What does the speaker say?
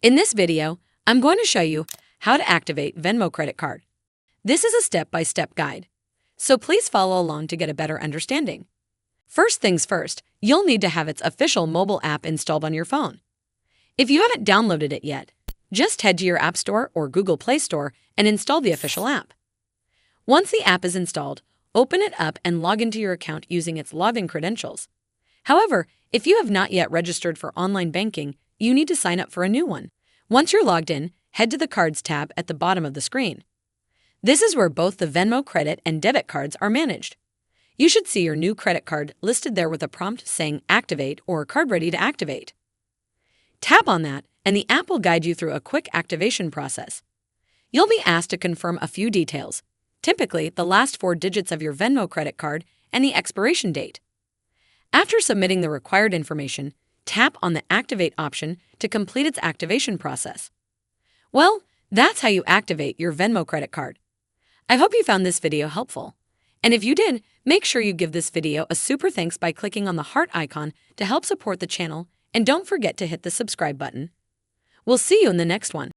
In this video, I'm going to show you how to activate Venmo Credit Card. This is a step-by-step guide, so please follow along to get a better understanding. First things first, you'll need to have its official mobile app installed on your phone. If you haven't downloaded it yet, just head to your App Store or Google Play Store and install the official app. Once the app is installed, open it up and log into your account using its login credentials. However, if you have not yet registered for online banking, you need to sign up for a new one. Once you're logged in, head to the Cards tab at the bottom of the screen. This is where both the Venmo credit and debit cards are managed. You should see your new credit card listed there with a prompt saying Activate or Card Ready to Activate. Tap on that, and the app will guide you through a quick activation process. You'll be asked to confirm a few details, typically the last 4 digits of your Venmo credit card and the expiration date. After submitting the required information, tap on the Activate option to complete its activation process. Well, that's how you activate your Venmo credit card. I hope you found this video helpful. And if you did, make sure you give this video a super thanks by clicking on the heart icon to help support the channel, and don't forget to hit the subscribe button. We'll see you in the next one.